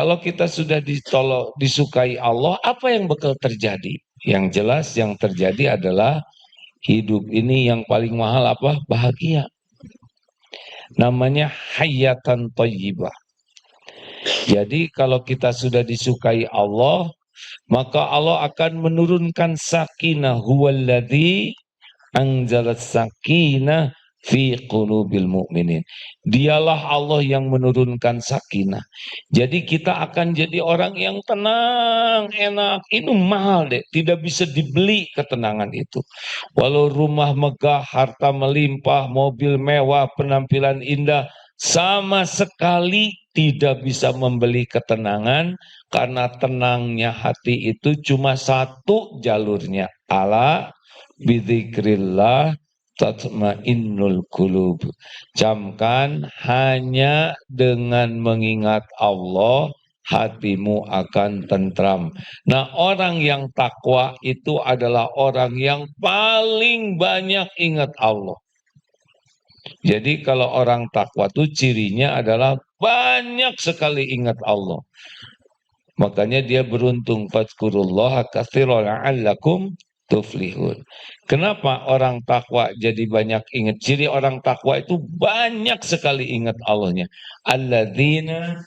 Kalau kita sudah disukai Allah, apa yang bakal terjadi? Yang jelas yang terjadi adalah hidup ini yang paling mahal apa? Bahagia. Namanya hayatan thayyibah. Jadi kalau kita sudah disukai Allah, maka Allah akan menurunkan sakinah, huwallazi anzalas sakinah fi qulubil mu'minin. Dialah Allah yang menurunkan sakinah. Jadi kita akan jadi orang yang tenang, enak. Ini mahal deh, tidak bisa dibeli ketenangan itu. Walau rumah megah, harta melimpah, mobil mewah, penampilan indah, sama sekali tidak bisa membeli ketenangan, karena tenangnya hati itu cuma satu jalurnya. Ala bidzikrillah tatmainnul qulub. Camkan, hanya dengan mengingat Allah hatimu akan tentram. Nah, orang yang takwa itu adalah orang yang paling banyak ingat Allah. Jadi kalau orang takwa itu cirinya adalah banyak sekali ingat Allah. Makanya dia beruntung, fadzkurullaha katsiran la'allakum tuflihun. Kenapa orang takwa jadi banyak ingat? Ciri orang takwa itu banyak sekali ingat Allahnya. Alladzina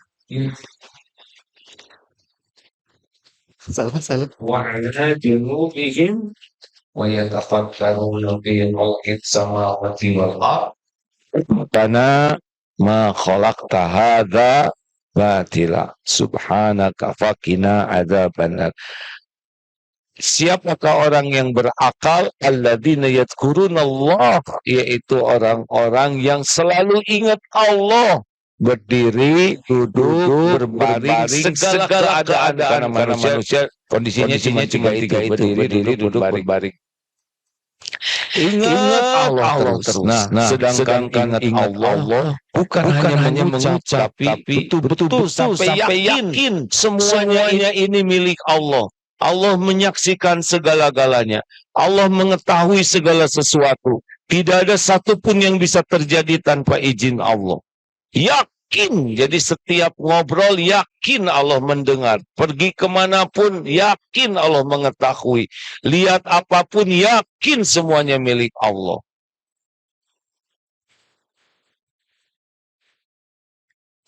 wa ala junubihim wa yatafakkaruna fi khalqis samawati wal ardh. Rabbana ma khalaqta hadza batila subhanaka faqina adzabannar. Siapakah orang yang berakal? Alladzina yadhkurunallah, yaitu orang-orang yang selalu ingat Allah. Berdiri, duduk, berbaring, segala keadaan, karena manusia kondisinya cuma tiga itu, berdiri, duduk, berbaring. Ingat Allah terus. Nah, sedangkan ingat Allah bukan hanya mengucap, tapi betul-betul sampai yakin semuanya ini milik Allah. Allah menyaksikan segala-galanya. Allah mengetahui segala sesuatu. Tidak ada satupun yang bisa terjadi tanpa izin Allah. Yakin, jadi setiap ngobrol yakin Allah mendengar. Pergi kemanapun yakin Allah mengetahui. Lihat apapun yakin semuanya milik Allah.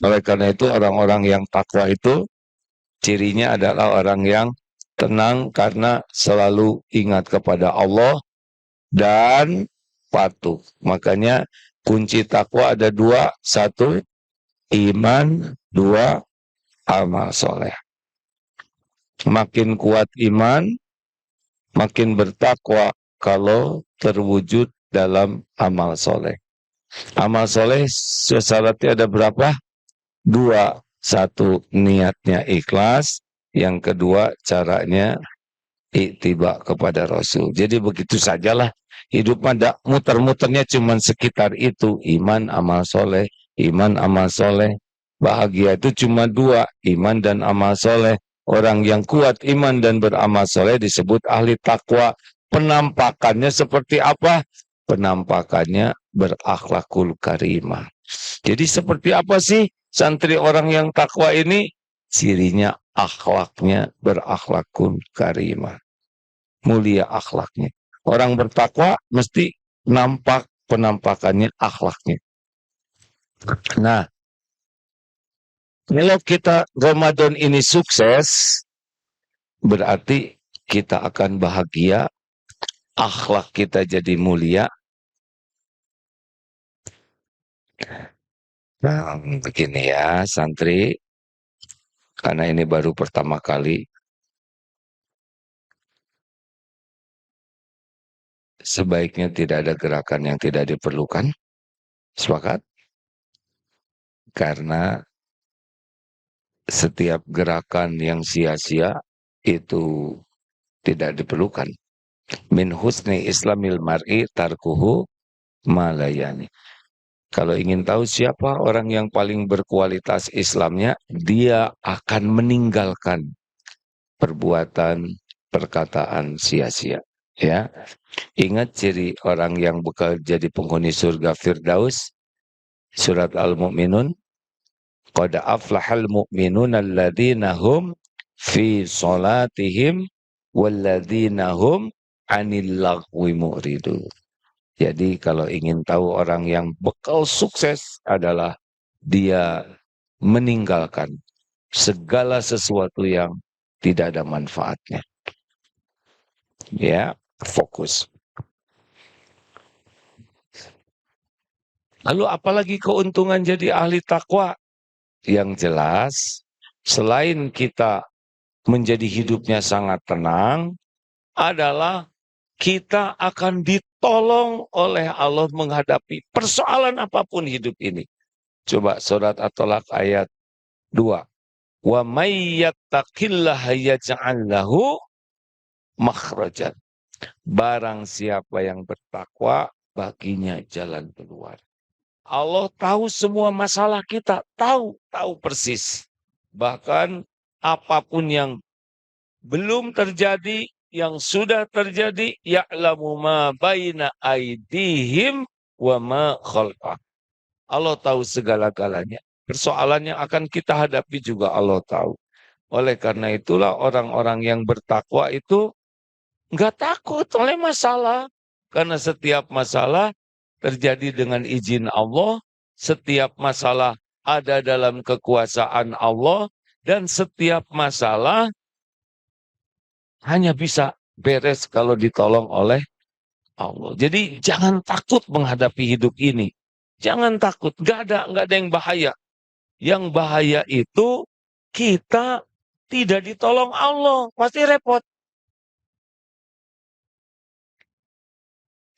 Oleh karena itu orang-orang yang takwa itu cirinya adalah orang yang tenang karena selalu ingat kepada Allah dan patuh. Makanya kunci takwa ada dua. Satu, iman. Dua, amal soleh. Makin kuat iman, makin bertakwa kalau terwujud dalam amal soleh. Amal soleh syaratnya ada berapa? Dua. Satu, niatnya ikhlas. Yang kedua, caranya ittiba kepada Rasul. Jadi begitu sajalah. Hidup ada muter-muternya cuman sekitar itu. Iman, amal soleh. Iman, amal soleh. Bahagia itu cuma dua. Iman dan amal soleh. Orang yang kuat iman dan beramal soleh disebut ahli takwa. Penampakannya seperti apa? Penampakannya berakhlakul karimah. Jadi seperti apa sih santri orang yang takwa ini? Cirinya akhlaknya berakhlakul karimah. Mulia akhlaknya. Orang bertakwa mesti nampak penampakannya akhlaknya. Nah, kalau kita Ramadan ini sukses, berarti kita akan bahagia, akhlak kita jadi mulia. Nah, begini ya santri, karena ini baru pertama kali, sebaiknya tidak ada gerakan yang tidak diperlukan. Sepakat? Karena setiap gerakan yang sia-sia itu tidak diperlukan. Min husni islamil mar'i tarkuhu malayani. Kalau ingin tahu siapa orang yang paling berkualitas Islamnya, dia akan meninggalkan perbuatan, perkataan sia-sia. Ya, ingat ciri orang yang bakal jadi penghuni surga Firdaus, surat Al-Mu'minun, Qad aflahal mu'minuna alladzina hum fi sholatihim walladzina hum 'anil lagwi mu'ridun. Jadi kalau ingin tahu orang yang bekal sukses adalah dia meninggalkan segala sesuatu yang tidak ada manfaatnya. Ya, fokus. Lalu apalagi keuntungan jadi ahli takwa? Yang jelas, selain kita menjadi hidupnya sangat tenang, adalah kita akan ditolong oleh Allah menghadapi persoalan apapun hidup ini. Coba surat At-Tolak ayat 2. Wa may yattaqillaha yaj'al lahu makhrajan. Barang siapa yang bertakwa, baginya jalan keluar. Allah tahu semua masalah kita, tahu persis. Bahkan apapun yang belum terjadi, yang sudah terjadi, ya'lamu ma baina aidihim wa ma khalfah. Allah tahu segala-galanya. Persoalan yang akan kita hadapi juga Allah tahu. Oleh karena itulah orang-orang yang bertakwa itu nggak takut oleh masalah. Karena setiap masalah terjadi dengan izin Allah. Setiap masalah ada dalam kekuasaan Allah. Dan setiap masalah hanya bisa beres kalau ditolong oleh Allah. Jadi jangan takut menghadapi hidup ini. Jangan takut, nggak ada yang bahaya. Yang bahaya itu kita tidak ditolong Allah, pasti repot.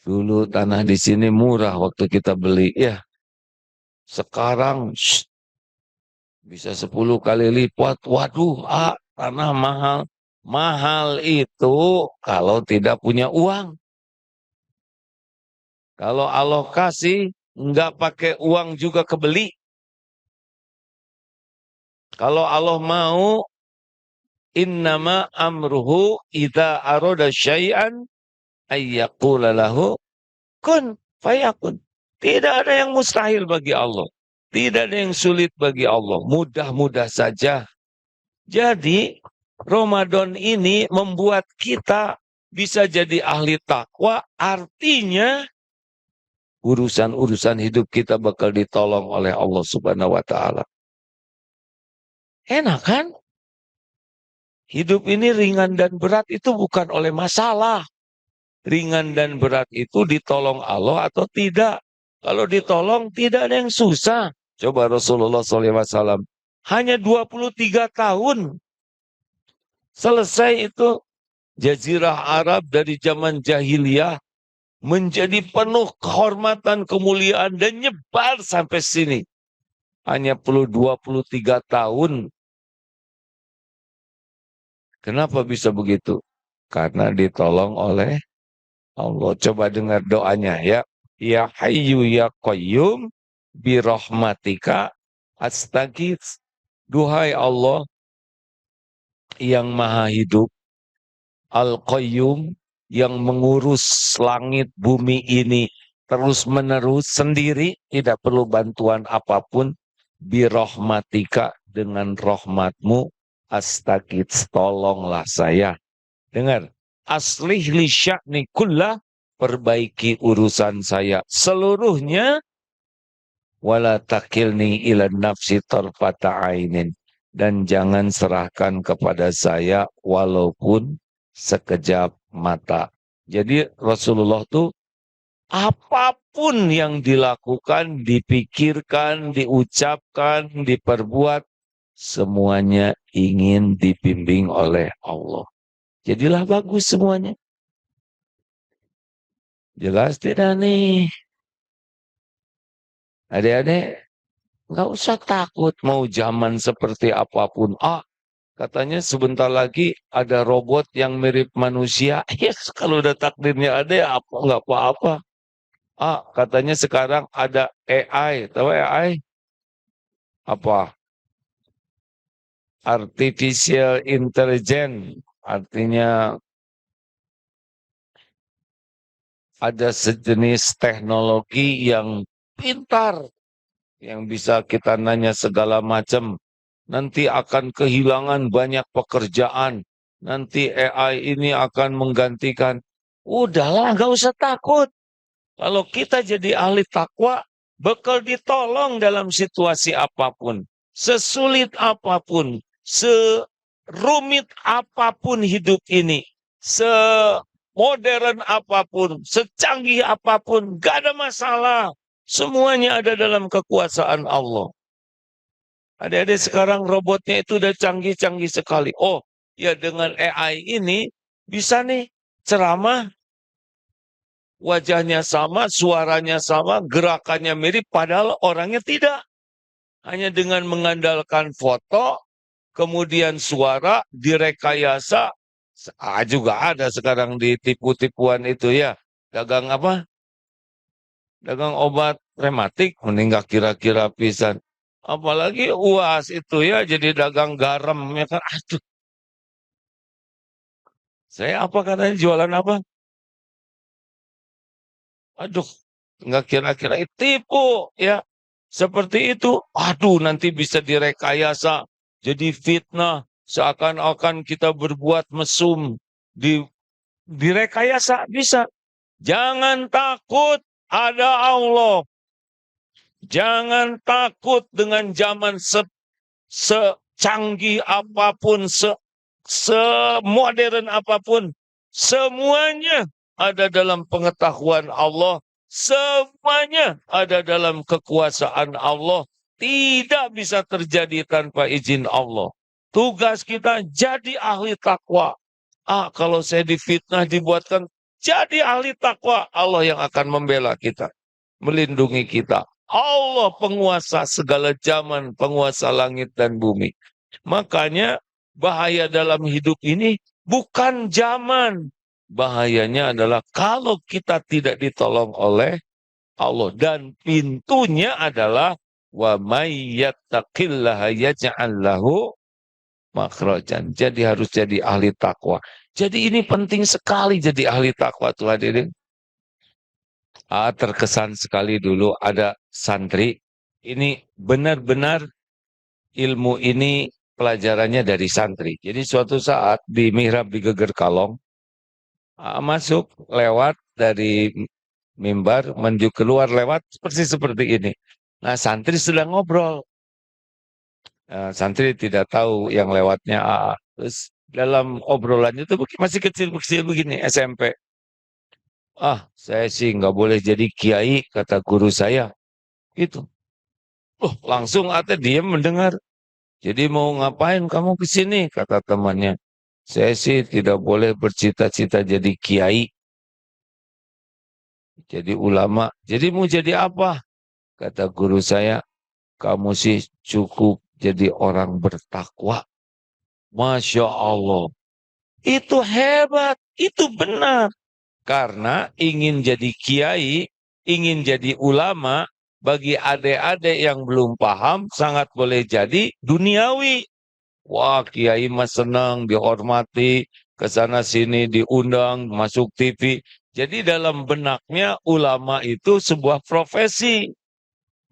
Dulu tanah di sini murah waktu kita beli, ya. Sekarang bisa 10 kali lipat. Waduh, tanah mahal. Mahal itu kalau tidak punya uang. Kalau Allah kasih, nggak pakai uang juga kebeli. Kalau Allah mau, innama amruhu idza arada syai'an ayyaqula lahu kun fayakun. Tidak ada yang mustahil bagi Allah. Tidak ada yang sulit bagi Allah. Mudah-mudah saja. Jadi, Ramadan ini membuat kita bisa jadi ahli takwa. Artinya, urusan-urusan hidup kita bakal ditolong oleh Allah Subhanahu wa Ta'ala. Enak kan? Hidup ini ringan dan berat itu bukan oleh masalah. Ringan dan berat itu ditolong Allah atau tidak. Kalau ditolong tidak ada yang susah. Coba Rasulullah SAW hanya 23 tahun. Selesai itu Jazirah Arab dari zaman jahiliyah menjadi penuh kehormatan, kemuliaan dan nyebar sampai sini. Hanya perlu 23 tahun. Kenapa bisa begitu? Karena ditolong oleh Allah. Coba dengar doanya ya. Ya Hayyu ya Qayyum birahmatika astaghits. Duhai Allah yang Maha Hidup, Al-Qayyum yang mengurus langit bumi ini terus-menerus sendiri, tidak perlu bantuan apapun, birahmatika dengan rahmatmu astaghits, tolonglah saya. Dengar, aslih li sya'ni kullah, perbaiki urusan saya seluruhnya, wala takilni ila nafsi tarfata ainin, dan jangan serahkan kepada saya walaupun sekejap mata. Jadi Rasulullah tuh apapun yang dilakukan, dipikirkan, diucapkan, diperbuat, semuanya ingin dibimbing oleh Allah. Jadilah bagus semuanya. Jelas tidak nih? Adik-adik, nggak usah takut mau zaman seperti apapun. Katanya sebentar lagi ada robot yang mirip manusia. Yes, kalau udah takdirnya ada ya apa nggak apa-apa. Katanya sekarang ada AI. Tahu AI? Apa? Artificial Intelligence. Artinya ada sejenis teknologi yang pintar, yang bisa kita nanya segala macam. Nanti akan kehilangan banyak pekerjaan. Nanti AI ini akan menggantikan. Udahlah, nggak usah takut. Kalau kita jadi ahli takwa, bakal ditolong dalam situasi apapun. Sesulit apapun, serumit apapun hidup ini, semodern apapun, secanggih apapun, gak ada masalah. Semuanya ada dalam kekuasaan Allah. Adik-adik sekarang robotnya itu udah canggih-canggih sekali. Oh, ya dengan AI ini bisa nih ceramah, wajahnya sama, suaranya sama, gerakannya mirip, padahal orangnya tidak. Hanya dengan mengandalkan foto, kemudian suara, direkayasa. Juga ada sekarang di tipu-tipuan itu ya. Dagang apa? Dagang obat rematik, meninggal kira-kira pisan. Apalagi UAS itu ya, jadi dagang garam. Ya kan? Aduh, saya apa katanya jualan apa? Aduh, nggak kira-kira tipu ya. Seperti itu. Aduh, nanti bisa direkayasa. Jadi fitnah. Seakan-akan kita berbuat mesum. Direkayasa bisa. Jangan takut, ada Allah. Jangan takut dengan zaman secanggih apapun, semodern apapun. Semuanya ada dalam pengetahuan Allah. Semuanya ada dalam kekuasaan Allah. Tidak bisa terjadi tanpa izin Allah. Tugas kita jadi ahli takwa. Kalau saya difitnah, dibuatkan jadi ahli takwa. Allah yang akan membela kita, melindungi kita. Allah penguasa segala zaman, penguasa langit dan bumi. Makanya bahaya dalam hidup ini bukan zaman. Bahayanya adalah kalau kita tidak ditolong oleh Allah. Dan pintunya adalah wa may yattaqillaha yaj'al lahu makhrajan. Jadi harus jadi ahli takwa. Jadi ini penting sekali jadi ahli takwa tuh hadirin. Terkesan sekali dulu ada santri. Ini benar-benar ilmu ini pelajarannya dari santri. Jadi suatu saat di mihrab di Geger Kalong, masuk lewat dari mimbar menuju keluar lewat persis seperti ini. Nah, santri sedang ngobrol. Santri tidak tahu yang lewatnya AA. Terus dalam obrolannya itu masih kecil-kecil begini, SMP. Saya sih nggak boleh jadi kiai, kata guru saya. Itu. Langsung Ate diam mendengar. Jadi mau ngapain kamu ke sini? Kata temannya. Saya sih tidak boleh bercita-cita jadi kiai, jadi ulama. Jadi mau jadi apa? Kata guru saya, kamu sih cukup jadi orang bertakwa. Masya Allah. Itu hebat, itu benar. Karena ingin jadi kiai, ingin jadi ulama, bagi adik-adik yang belum paham, sangat boleh jadi duniawi. Wah, kiai mas senang, dihormati, ke sana sini diundang, masuk TV. Jadi dalam benaknya ulama itu sebuah profesi.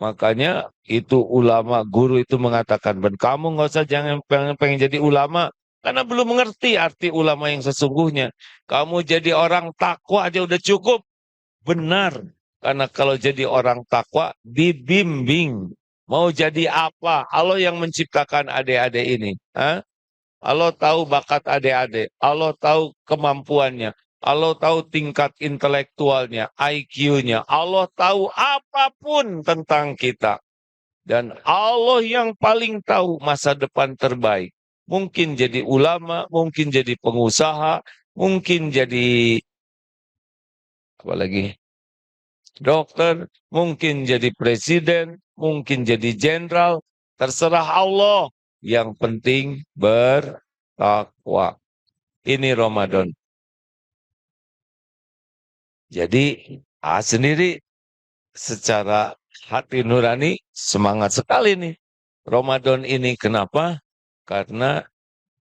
Makanya itu ulama, guru itu mengatakan, ben kamu nggak usah jangan pengen jadi ulama, karena belum mengerti arti ulama yang sesungguhnya. Kamu jadi orang takwa aja udah cukup. Benar. Karena kalau jadi orang takwa, dibimbing. Mau jadi apa? Allah yang menciptakan adik-adik ini. Allah tahu bakat adik-adik. Allah tahu kemampuannya. Allah tahu tingkat intelektualnya, IQ-nya. Allah tahu apapun tentang kita. Dan Allah yang paling tahu masa depan terbaik. Mungkin jadi ulama, mungkin jadi pengusaha, mungkin jadi apalagi dokter, mungkin jadi presiden, mungkin jadi jenderal. Terserah Allah. Yang penting bertakwa. Ini Ramadan. Jadi sendiri secara hati nurani semangat sekali nih. Ramadan ini kenapa? Karena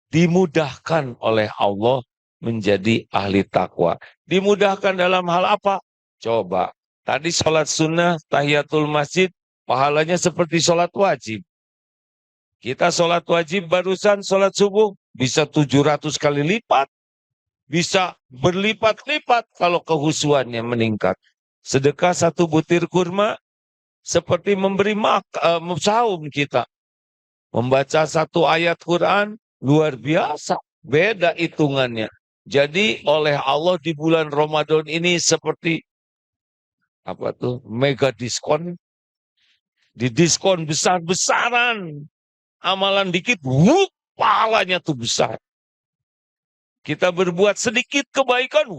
dimudahkan oleh Allah menjadi ahli takwa. Dimudahkan dalam hal apa? Coba. Tadi sholat sunnah, tahiyatul masjid, Pahalanya seperti sholat wajib. Kita sholat wajib barusan sholat subuh bisa 700 kali lipat. Bisa berlipat-lipat kalau kehusuannya meningkat. Sedekah satu butir kurma seperti memberi saum kita. Membaca satu ayat Quran luar biasa. Beda hitungannya. Jadi oleh Allah di bulan Ramadan ini seperti apa tuh? Mega diskon. Didiskon besar-besaran. Amalan dikit, pahalanya tuh besar. Kita berbuat sedikit kebaikan,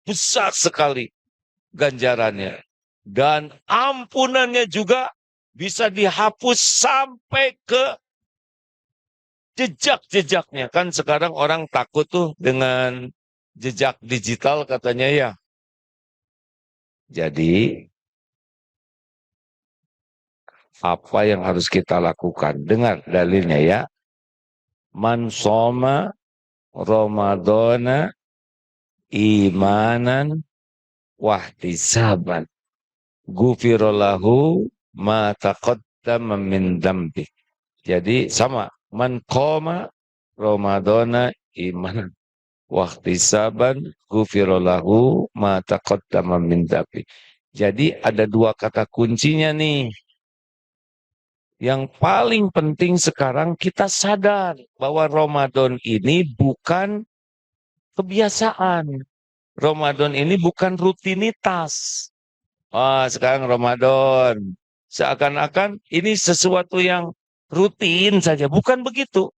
besar sekali ganjarannya. Dan ampunannya juga bisa dihapus sampai ke jejak-jejaknya. Kan sekarang orang takut tuh dengan jejak digital katanya ya. Jadi apa yang harus kita lakukan? Dengar dalilnya ya. Man soma Ramadana imanan wahtisaban gufirallahu ma taqaddama min dzambi. Jadi sama, man qoma Ramadana imanan wahtisaban gufirallahu ma taqaddama min dzambi. Jadi ada dua kata kuncinya nih. Yang paling penting sekarang kita sadar bahwa Ramadan ini bukan kebiasaan. Ramadan ini bukan rutinitas. Sekarang Ramadan. Seakan-akan ini sesuatu yang rutin saja. Bukan begitu.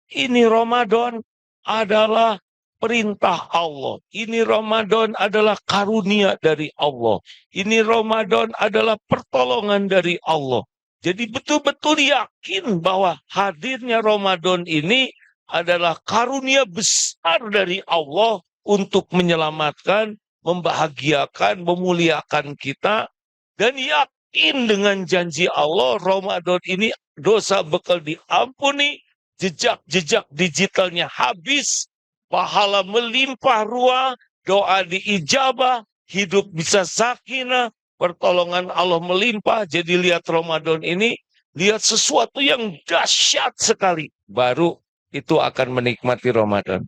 Ini Ramadan adalah perintah Allah. Ini Ramadan adalah karunia dari Allah. Ini Ramadan adalah pertolongan dari Allah. Jadi betul-betul yakin bahwa hadirnya Ramadan ini adalah karunia besar dari Allah untuk menyelamatkan, membahagiakan, memuliakan kita. Dan yakin dengan janji Allah, Ramadan ini dosa bakal diampuni, jejak-jejak digitalnya habis, pahala melimpah ruah, doa diijabah, hidup bisa sakinah, pertolongan Allah melimpah. Jadi lihat Ramadan ini, lihat sesuatu yang dahsyat sekali. Baru itu akan menikmati Ramadan.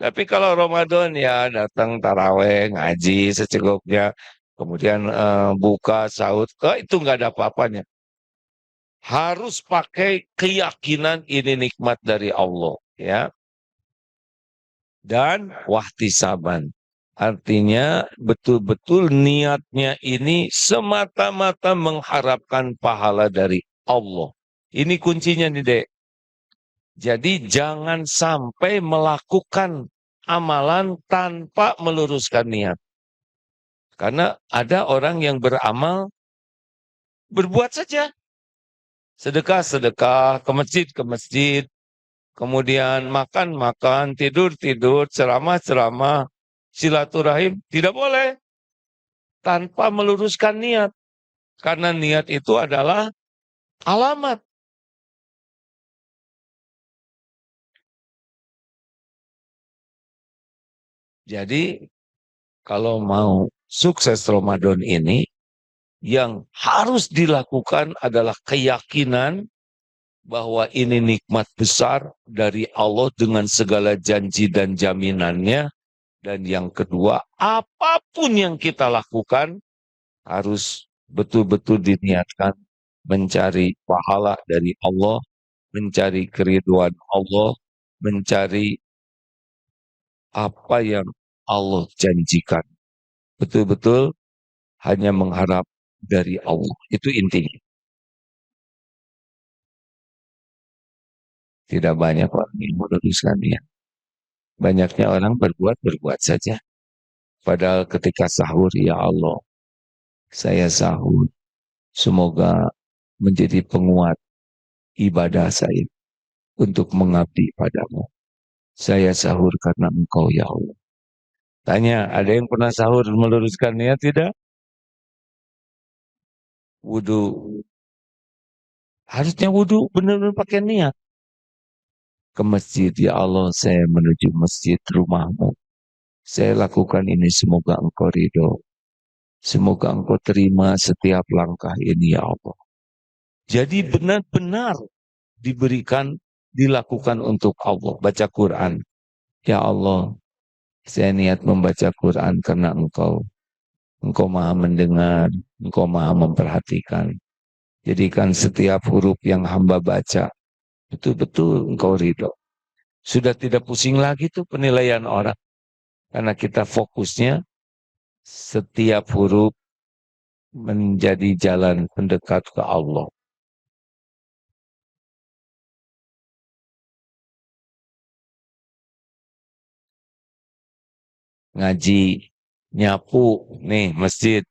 Tapi kalau Ramadan ya datang taraweh, ngaji secukupnya, kemudian buka, sahur, itu nggak ada apa-apanya. Harus pakai keyakinan ini nikmat dari Allah, ya. Dan wahtisaban. Artinya betul-betul niatnya ini semata-mata mengharapkan pahala dari Allah. Ini kuncinya nih, Dek. Jadi jangan sampai melakukan amalan tanpa meluruskan niat. Karena ada orang yang beramal, berbuat saja. Sedekah-sedekah, ke masjid, kemudian makan-makan, tidur-tidur, ceramah-ceramah, silaturahim, tidak boleh. Tanpa meluruskan niat. Karena niat itu adalah alamat. Jadi kalau mau sukses Ramadan ini, yang harus dilakukan adalah keyakinan bahwa ini nikmat besar dari Allah dengan segala janji dan jaminannya. Dan yang kedua, apapun yang kita lakukan harus betul-betul diniatkan mencari pahala dari Allah, mencari keriduan Allah, mencari apa yang Allah janjikan. Betul-betul hanya mengharap dari Allah. Itu intinya. Tidak banyak orang yang meluruskan niat. Banyaknya orang berbuat saja. Padahal ketika sahur, ya Allah, saya sahur. Semoga menjadi penguat ibadah saya untuk mengabdi padamu. Saya sahur karena Engkau, ya Allah. Tanya, ada yang pernah sahur meluruskan niat tidak? Wudu. Harusnya wudu benar-benar pakai niat. Ke masjid, ya Allah, saya menuju masjid rumahmu. Saya lakukan ini semoga Engkau ridho. Semoga Engkau terima setiap langkah ini, ya Allah. Jadi benar-benar diberikan, dilakukan untuk Allah. Baca Quran. Ya Allah, saya niat membaca Quran karena Engkau. Engkau maha mendengar, Engkau maha memperhatikan. Jadikan setiap huruf yang hamba baca, betul-betul Engkau ridho. Sudah tidak pusing lagi tuh penilaian orang. Karena kita fokusnya setiap huruf menjadi jalan pendekat ke Allah. Ngaji, nyapu, nih masjid.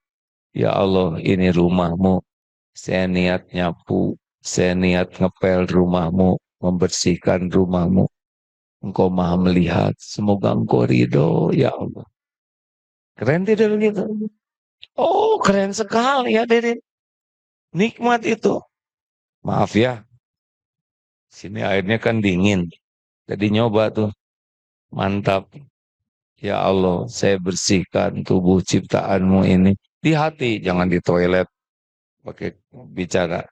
Ya Allah, ini rumahmu. Saya niat nyapu, saya niat ngepel rumahmu, membersihkan rumahmu. Engkau maha melihat. Semoga engkau ridho, ya Allah. Keren tidak gitu? Oh, keren sekali ya, Dede. Nikmat itu. Maaf ya, sini airnya kan dingin. Jadi nyoba tuh, mantap. Ya Allah, saya bersihkan tubuh ciptaanmu ini. Di hati, jangan di toilet. Pakai bicara.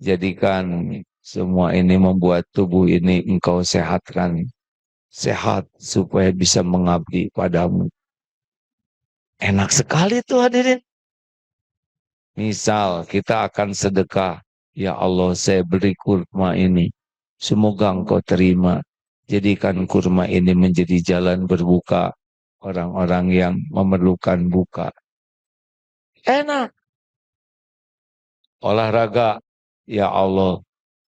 Jadikan semua ini membuat tubuh ini engkau sehatkan. Sehat supaya bisa mengabdi padamu. Enak sekali tuh hadirin. Misal kita akan sedekah. Ya Allah, saya beri kurma ini. Semoga engkau terima. Jadikan kurma ini menjadi jalan berbuka orang-orang yang memerlukan buka. Enak. Olahraga. Ya Allah,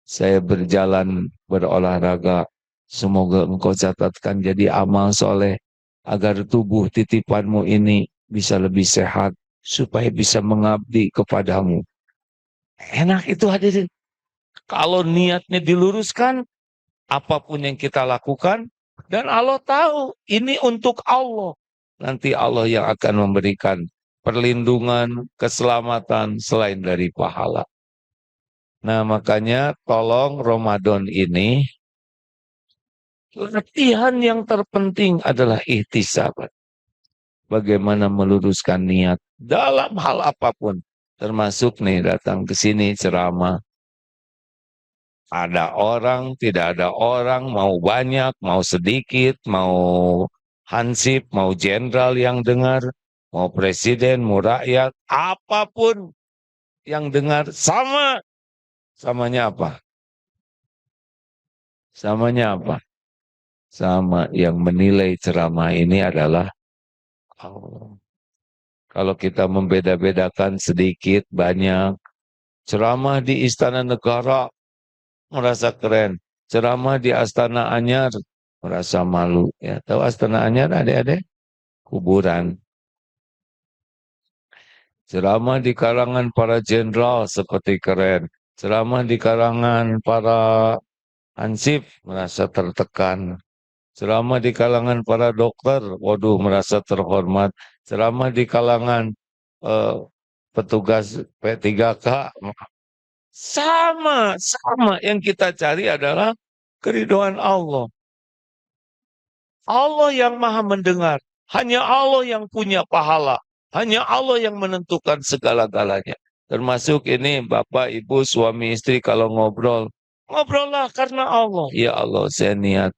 saya berjalan berolahraga. Semoga engkau catatkan jadi amal soleh. Agar tubuh titipanmu ini bisa lebih sehat. Supaya bisa mengabdi kepadamu. Enak itu hadirin. Kalau niatnya diluruskan, apapun yang kita lakukan, dan Allah tahu ini untuk Allah. Nanti Allah yang akan memberikan perlindungan, keselamatan selain dari pahala. Nah makanya tolong Ramadan ini, latihan yang terpenting adalah ihtisab. Bagaimana meluruskan niat dalam hal apapun. Termasuk nih datang ke sini ceramah. Ada orang, tidak ada orang, mau banyak, mau sedikit, mau hansip, mau jenderal yang dengar, mau presiden, mau rakyat, apapun yang dengar sama. Samanya apa? Samanya apa? Sama yang menilai ceramah ini adalah Allah. Kalau kita membeda-bedakan sedikit, banyak, ceramah di Istana Negara merasa keren. Ceramah di Astana Anyar merasa malu. Ya, tahu Astana Anyar adik-adik? Kuburan. Ceramah di kalangan para jenderal seperti keren. Ceramah di kalangan para hansip merasa tertekan. Ceramah di kalangan para dokter, waduh merasa terhormat. Ceramah di kalangan eh, petugas P3K sama, sama. Yang kita cari adalah keridhaan Allah. Allah yang maha mendengar. Hanya Allah yang punya pahala. Hanya Allah yang menentukan segala-galanya. Termasuk ini Bapak, Ibu, suami, istri kalau ngobrol. Ngobrollah karena Allah. Ya Allah, saya niat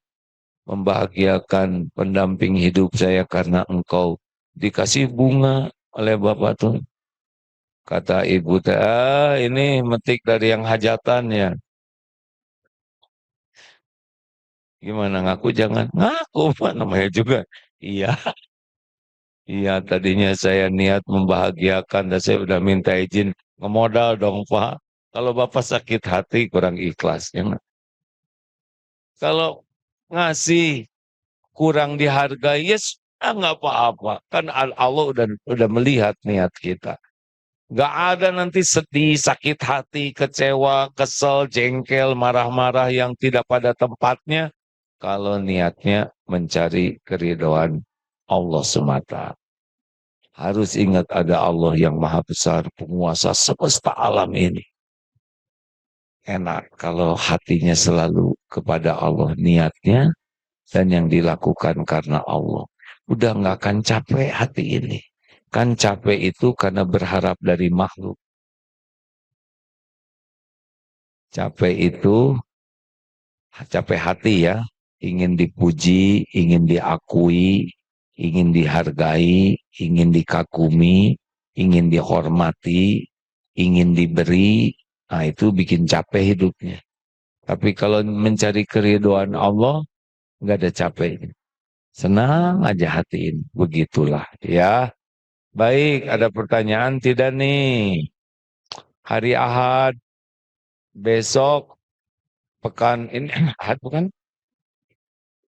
membahagiakan pendamping hidup saya karena engkau. Dikasih bunga oleh Bapak tuh. Kata Ibu, ini metik dari yang hajatan ya. Gimana ngaku jangan ngaku Pak namanya juga. Iya. Iya, tadinya saya niat membahagiakan dan saya udah minta izin ngemodal dong, Pak. Kalau Bapak sakit hati kurang ikhlas. Ya nggak? Kalau ngasih kurang dihargai, ya sudah nggak apa-apa. Kan Allah udah melihat niat kita. Nggak ada nanti sedih, sakit hati, kecewa, kesel, jengkel, marah-marah yang tidak pada tempatnya. Kalau niatnya mencari keridhaan Allah semata. Harus ingat ada Allah yang maha besar, penguasa semesta alam ini. Enak kalau hatinya selalu kepada Allah niatnya dan yang dilakukan karena Allah. Udah nggak akan capek hati ini. Kan capek itu karena berharap dari makhluk. Capek itu capek hati ya, ingin dipuji, ingin diakui, ingin dihargai, ingin dikagumi, ingin dihormati, ingin diberi. Nah, itu bikin capek hidupnya. Tapi kalau mencari keridhaan Allah, nggak ada capeknya. Senang aja hati ini. Begitulah ya. Baik, ada pertanyaan tidak nih? Hari Ahad, besok, pekan ini, Ahad bukan?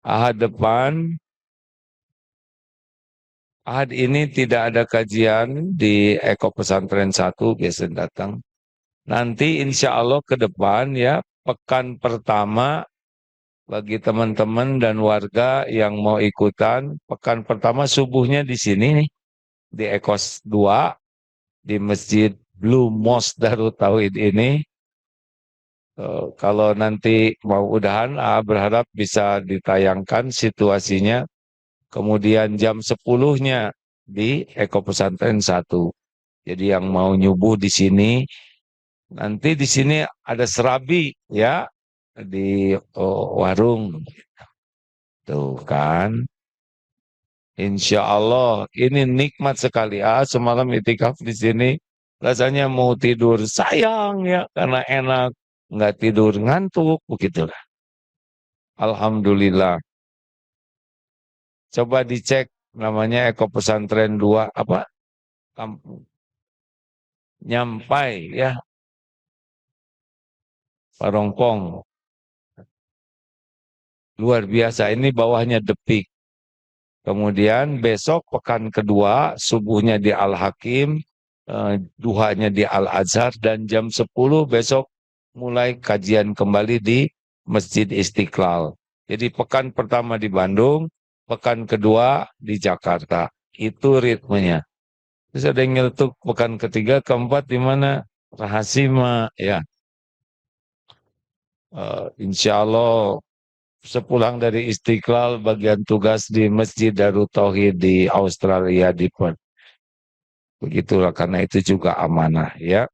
Ahad depan, Ahad ini tidak ada kajian di Eko Pesantren 1, biasa datang. Nanti insya Allah ke depan ya, pekan pertama bagi teman-teman dan warga yang mau ikutan, pekan pertama subuhnya di sini nih, di Ekos 2, di Masjid Blue Mosque Darut Tauhid ini. Kalau nanti mau udahan, berharap bisa ditayangkan situasinya. Kemudian jam 10-nya di Eko Pesantren 1. Jadi yang mau nyubuh di sini, nanti di sini ada serabi ya di warung. Tuh kan. Insya Allah ini nikmat sekali. Semalam itikaf di sini rasanya mau tidur sayang ya karena enak, nggak tidur ngantuk begitulah. Alhamdulillah. Coba dicek namanya Eko Pesantren 2 apa? Kampung Nyampai ya, Parongpong. Luar biasa. Ini bawahnya Depik. Kemudian besok pekan kedua subuhnya di Al-Hakim, duhanya di Al-Azhar dan jam 10 besok mulai kajian kembali di Masjid Istiqlal. Jadi pekan pertama di Bandung, pekan kedua di Jakarta. Itu ritmenya. Terus ada yang nyeletuk pekan ketiga, keempat di mana? Rahasima ya. Insya Allah sepulang dari Istiqlal bagian tugas di Masjid Darut Tauhid di Australia di Perth. Begitulah karena itu juga amanah ya.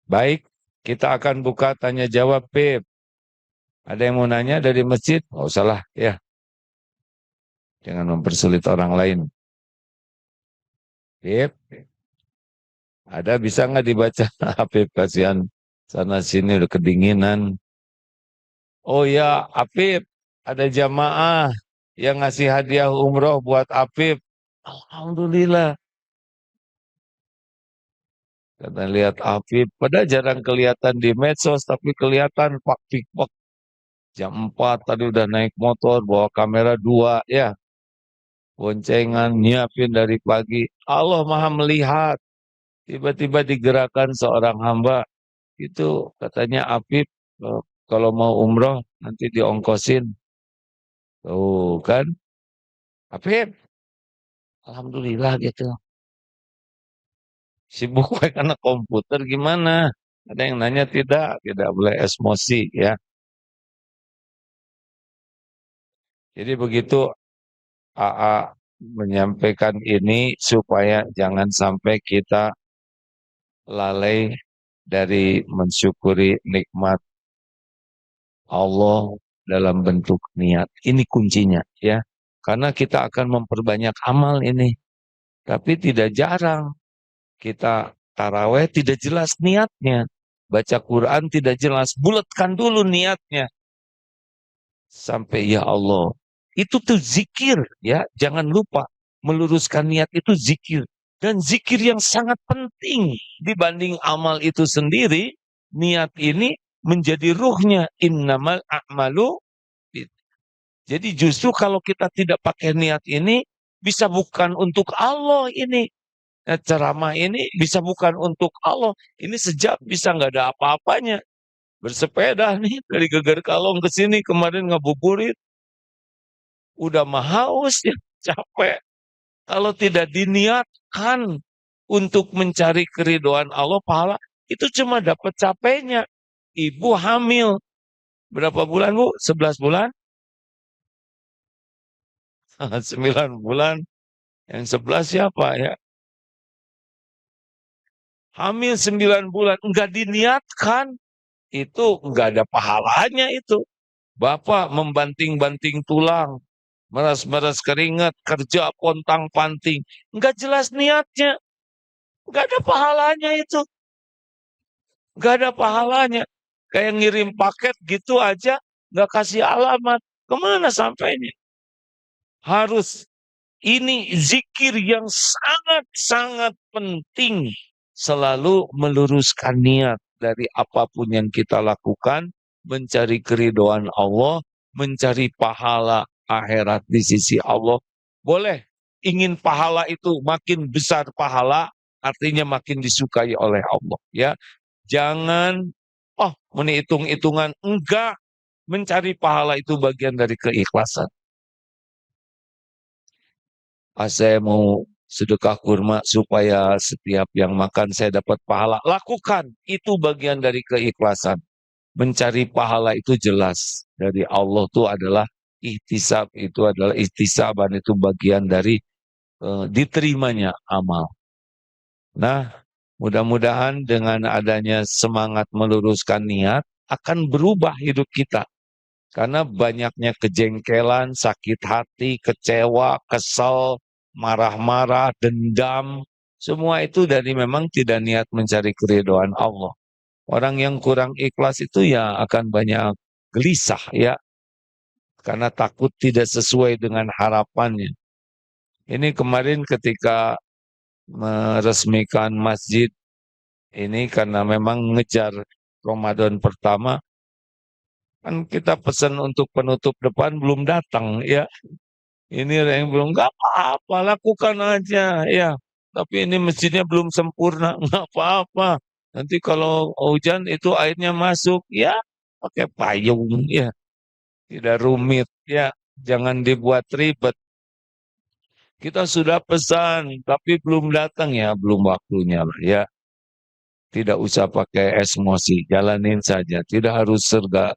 Baik, kita akan buka tanya jawab Pip. Ada yang mau nanya dari masjid? Nggak usah lah ya. Jangan mempersulit orang lain. Pip, ada bisa nggak dibaca? Pip kasihan sana sini udah kedinginan. Oh ya, Apip, ada jamaah yang ngasih hadiah umroh buat Apip. Alhamdulillah. Karena lihat Afif, pada jarang kelihatan di medsos, tapi kelihatan pak pikpak jam 4 tadi udah naik motor, bawa kamera 2, ya, boncengan, nyiapin dari pagi. Allah Maha melihat, tiba-tiba digerakkan seorang hamba, itu katanya Afif, kalau mau umroh nanti diongkosin. Tuh kan, Afif, Alhamdulillah gitu. Sibuk karena komputer gimana? Ada yang nanya tidak boleh emosi ya. Jadi begitu AA menyampaikan ini supaya jangan sampai kita lalai dari mensyukuri nikmat Allah dalam bentuk niat. Ini kuncinya ya. Karena kita akan memperbanyak amal ini. Tapi tidak jarang kita taraweh tidak jelas niatnya. Baca Quran tidak jelas. Bulatkan dulu niatnya. Sampai ya Allah. Itu tuh zikir ya. Jangan lupa meluruskan niat itu zikir. Dan zikir yang sangat penting dibanding amal itu sendiri. Niat ini menjadi ruhnya. Innamal a'malu. Jadi justru kalau kita tidak pakai niat ini. Bisa bukan untuk Allah ini. Ceramah ini bisa bukan untuk Allah. Ini sejak bisa nggak ada apa-apanya. Bersepeda nih dari Geger Kalong ke sini kemarin ngabuburit. Udah mah haus ya, capek. Kalau tidak diniatkan untuk mencari keridhaan Allah, pahala itu cuma dapat capeknya. Ibu hamil. Berapa bulan, Bu? 11 bulan? 9 bulan. Yang 11 siapa ya? Hamil 9 bulan. Enggak diniatkan. itu nggak ada pahalanya itu. Bapak membanting-banting tulang, meras-meras keringat, kerja pontang-panting, nggak jelas niatnya, nggak ada pahalanya itu, nggak ada pahalanya. Kayak ngirim paket gitu aja, nggak kasih alamat, kemana sampainya? Harus ini zikir yang sangat-sangat penting. Selalu meluruskan niat dari apapun yang kita lakukan, mencari keridhaan Allah, mencari pahala akhirat di sisi Allah. Boleh ingin pahala itu makin besar pahala, artinya makin disukai oleh Allah. Ya, jangan menghitung-hitungan, enggak, mencari pahala itu bagian dari keikhlasan. Saya mau sedekah kurma supaya setiap yang makan saya dapat pahala. Lakukan. Itu bagian dari keikhlasan. Mencari pahala itu jelas. Dari Allah itu adalah ihtisab. Itu adalah ihtisaban. Itu bagian dari diterimanya amal. Nah, mudah-mudahan dengan adanya semangat meluruskan niat akan berubah hidup kita. Karena banyaknya kejengkelan, sakit hati, kecewa, kesal, marah-marah, dendam. Semua itu dari memang tidak niat mencari keridhaan Allah. Orang yang kurang ikhlas itu ya akan banyak gelisah ya. Karena takut tidak sesuai dengan harapannya. Ini kemarin ketika meresmikan masjid ini karena memang ngejar Ramadan pertama. Kan kita pesan untuk penutup depan belum datang ya. Ini yang belum, nggak apa-apa, lakukan aja ya. Tapi ini masjidnya belum sempurna, nggak apa-apa. Nanti kalau hujan itu airnya masuk, ya pakai payung ya. Tidak rumit ya. Jangan dibuat ribet. Kita sudah pesan, tapi belum datang ya, belum waktunya lah ya. Tidak usah pakai emosi, jalanin saja. Tidak harus serba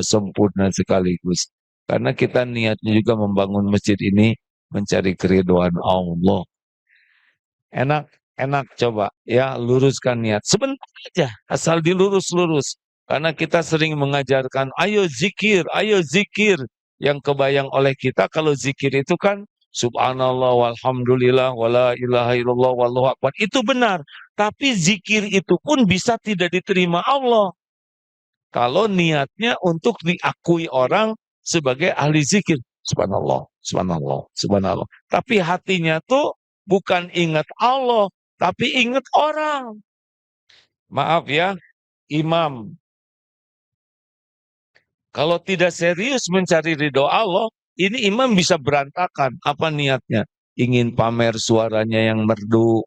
sempurna sekaligus. Karena kita niatnya juga membangun masjid ini mencari keridhaan Allah. Enak, enak coba ya luruskan niat. Sebentar aja, asal dilurus-lurus. Karena kita sering mengajarkan, ayo zikir, ayo zikir. Yang kebayang oleh kita kalau zikir itu kan subhanallah walhamdulillah wala ilaha illallah wallahu akbar. Itu benar. Tapi zikir itu pun bisa tidak diterima Allah. Kalau niatnya untuk diakui orang sebagai ahli zikir. Subhanallah, subhanallah, subhanallah. Tapi hatinya tuh bukan ingat Allah, tapi ingat orang. Maaf ya, imam. Kalau tidak serius mencari ridho Allah, ini imam bisa berantakan. Apa niatnya? Ingin pamer suaranya yang merdu,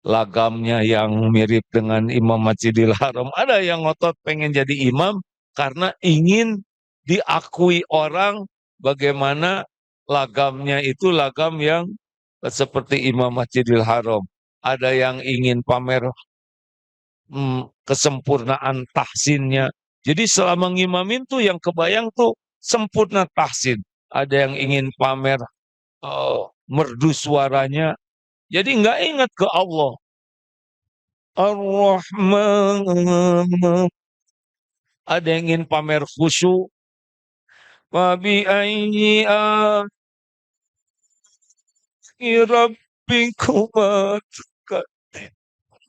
lagamnya yang mirip dengan Imam Masjidil Haram. Ada yang ngotot pengen jadi imam karena ingin diakui orang bagaimana lagamnya itu lagam yang seperti Imam Masjidil Haram. Ada yang ingin pamer kesempurnaan tahsinnya. Jadi selama ngimamin tuh yang kebayang tuh sempurna tahsin. Ada yang ingin pamer merdu suaranya. Jadi nggak ingat ke Allah. Ar-Rahman. Ada yang ingin pamer khusyuk. Wabi ayyi rabbikuma.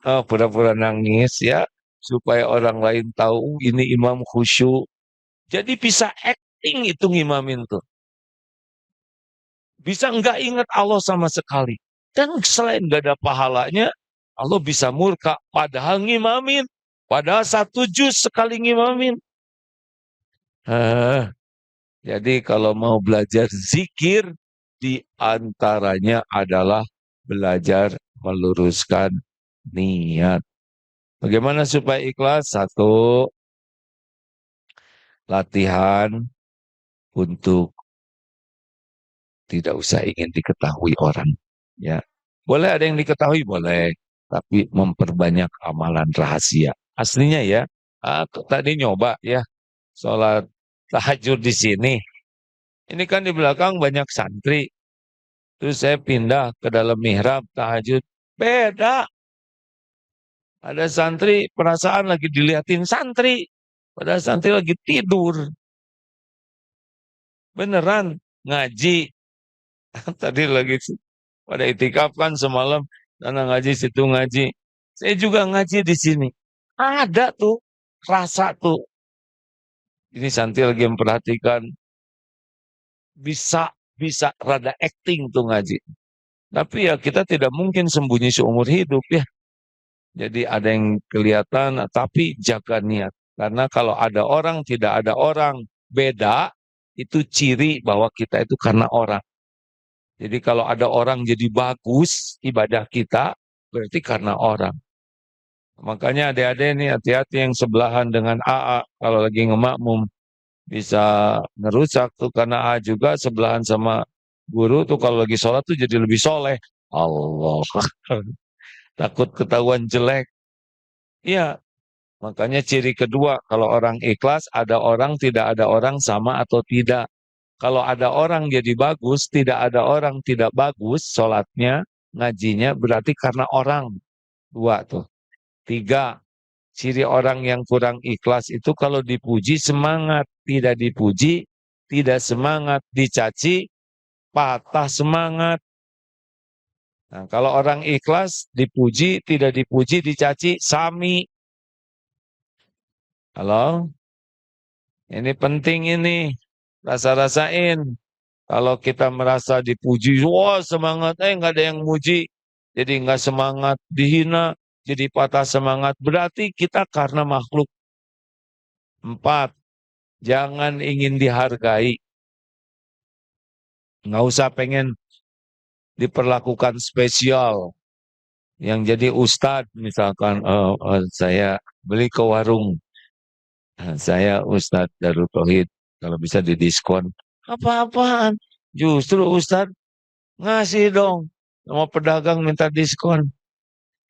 Pura-pura nangis ya supaya orang lain tahu ini imam khusyuk. Jadi bisa acting itu ngimamin tuh. Bisa nggak ingat Allah sama sekali. Dan selain nggak ada pahalanya, Allah bisa murka. Padahal ngimamin. Padahal 1 juz sekali ngimamin. Jadi kalau mau belajar zikir, di antaranya adalah belajar meluruskan niat. Bagaimana supaya ikhlas? Satu, latihan untuk tidak usah ingin diketahui orang. Ya, boleh ada yang diketahui, boleh, tapi memperbanyak amalan rahasia. Aslinya ya, aku tadi nyoba ya, sholat tahajud di sini. Ini kan di belakang banyak santri. Terus saya pindah ke dalam mihrab tahajud. Beda. Ada santri perasaan lagi diliatin santri, padahal santri lagi tidur. Beneran ngaji. Tadi lagi pada itikaf kan semalam, sana ngaji situ ngaji. Saya juga ngaji di sini. Ada tuh rasa tuh. Ini santri lagi memperhatikan, bisa bisa rada acting tuh ngaji. Tapi ya kita tidak mungkin sembunyi seumur hidup ya. Jadi ada yang kelihatan, tapi jaga niat. Karena kalau ada orang, tidak ada orang, beda, itu ciri bahwa kita itu karena orang. Jadi kalau ada orang jadi bagus ibadah kita, berarti karena orang. Makanya adik-adik ini hati-hati yang sebelahan dengan AA. Kalau lagi ngemakmum, bisa ngerusak tuh. Karena A juga sebelahan sama guru tuh kalau lagi sholat tuh jadi lebih soleh. Allah, takut ketahuan jelek. Iya, makanya ciri kedua, kalau orang ikhlas, ada orang, tidak ada orang, sama atau tidak. Kalau ada orang jadi bagus, tidak ada orang tidak bagus, sholatnya, ngajinya, berarti karena orang. Dua tuh. Tiga, ciri orang yang kurang ikhlas itu kalau dipuji semangat, tidak dipuji, tidak semangat, dicaci, patah semangat. Nah, kalau orang ikhlas, dipuji, tidak dipuji, dicaci, sami. Halo? Ini penting ini. Rasa-rasain. Kalau kita merasa dipuji, wah semangat, nggak ada yang muji. Jadi nggak semangat, dihina, jadi patah semangat. Berarti kita karena makhluk. Empat, jangan ingin dihargai. Nggak usah pengen diperlakukan spesial. Yang jadi ustadz, misalkan saya beli ke warung. Saya Ustadz Darul Tauhid, kalau bisa didiskon. Apa-apaan? Justru Ustadz ngasih dong. Sama pedagang minta diskon.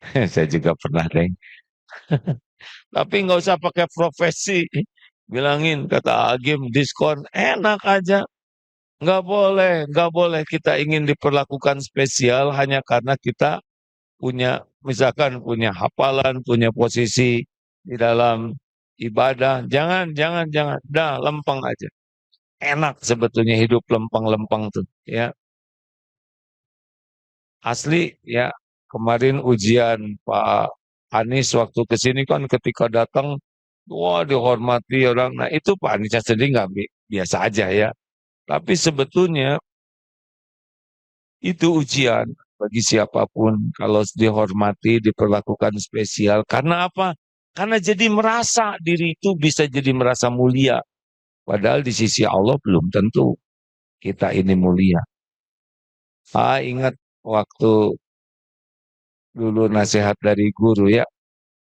Saya juga pernah, Deng. Tapi nggak usah pakai profesi. Bilangin, kata Agim, diskon enak aja. Nggak boleh kita ingin diperlakukan spesial hanya karena kita punya, misalkan punya hafalan, punya posisi di dalam ibadah. Jangan, jangan, jangan. Dah, lempeng aja. Enak sebetulnya hidup lempeng-lempeng tuh, ya. Asli, ya. Kemarin ujian Pak Anies waktu ke sini kan ketika datang, wah dihormati orang. Nah itu Pak Anies sendiri nggak biasa aja ya. Tapi sebetulnya itu ujian bagi siapapun kalau dihormati, diperlakukan spesial. Karena apa? Karena jadi merasa diri itu bisa jadi merasa mulia. Padahal di sisi Allah belum tentu kita ini mulia. Ingat waktu dulu nasihat dari guru ya.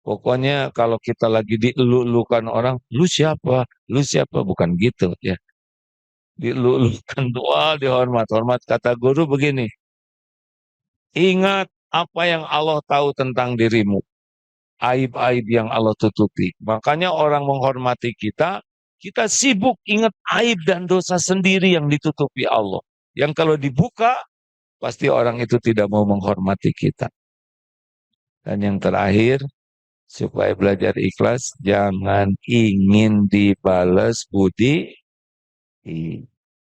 Pokoknya kalau kita lagi dielu-elukan orang, lu siapa? Lu siapa? Bukan gitu ya. Dielu-elukan doa, dihormat. Hormat kata guru begini. Ingat apa yang Allah tahu tentang dirimu. Aib-aib yang Allah tutupi. Makanya orang menghormati kita, kita sibuk ingat aib dan dosa sendiri yang ditutupi Allah. Yang kalau dibuka, pasti orang itu tidak mau menghormati kita. Dan yang terakhir, supaya belajar ikhlas, jangan ingin dibalas budi,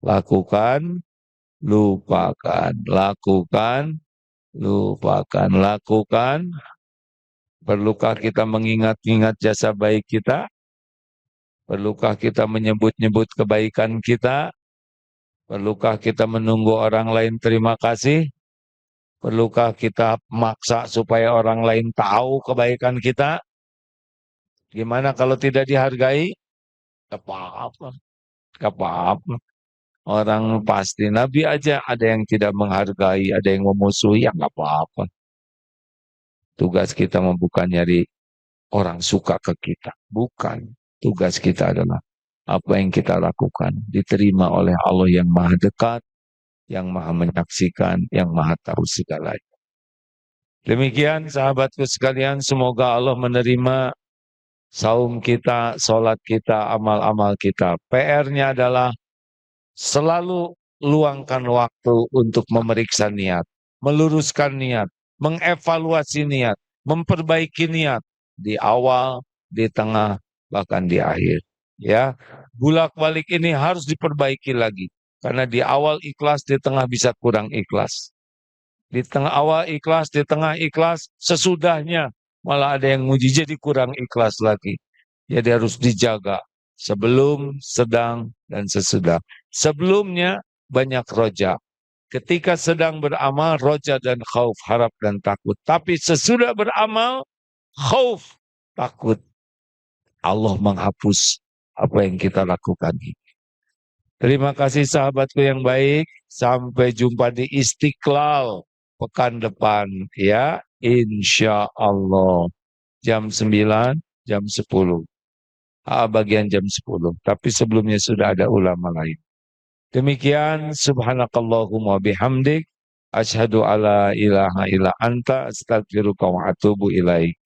lakukan, lupakan, lakukan, lupakan, lakukan. Perlukah kita mengingat-ingat jasa baik kita? Perlukah kita menyebut-nyebut kebaikan kita? Perlukah kita menunggu orang lain terima kasih? Perlukah kita maksa supaya orang lain tahu kebaikan kita? Gimana kalau tidak dihargai? Gak apa-apa, gak apa-apa. Orang pasti, Nabi aja ada yang tidak menghargai, ada yang memusuhi, ya gak apa-apa. Tugas kita bukan nyari orang suka ke kita. Bukan. Tugas kita adalah apa yang kita lakukan diterima oleh Allah yang maha dekat, yang maha menyaksikan, yang maha tahu segalanya. Demikian sahabatku sekalian, semoga Allah menerima saum kita, sholat kita, amal-amal kita. PR-nya adalah selalu luangkan waktu untuk memeriksa niat, meluruskan niat, mengevaluasi niat. memperbaiki niat di awal, di tengah, bahkan di akhir. Ya, bolak-balik ini harus diperbaiki lagi. Karena di awal ikhlas, di tengah bisa kurang ikhlas. Di tengah awal ikhlas, di tengah ikhlas, sesudahnya malah ada yang muji jadi kurang ikhlas lagi. Jadi harus dijaga sebelum, sedang, dan sesudah. Sebelumnya banyak roja. Ketika sedang beramal, roja dan khauf, harap dan takut. Tapi sesudah beramal, khauf, takut. Allah menghapus apa yang kita lakukan. Terima kasih sahabatku yang baik. Sampai jumpa di Istiqlal pekan depan ya. Insya Allah. Jam 9, jam 10. Bagian jam 10. Tapi sebelumnya sudah ada ulama lain. Demikian subhanakallahumma bihamdik. Asyhadu alla ilaha illa anta astagfiruka wa atubu ilaik.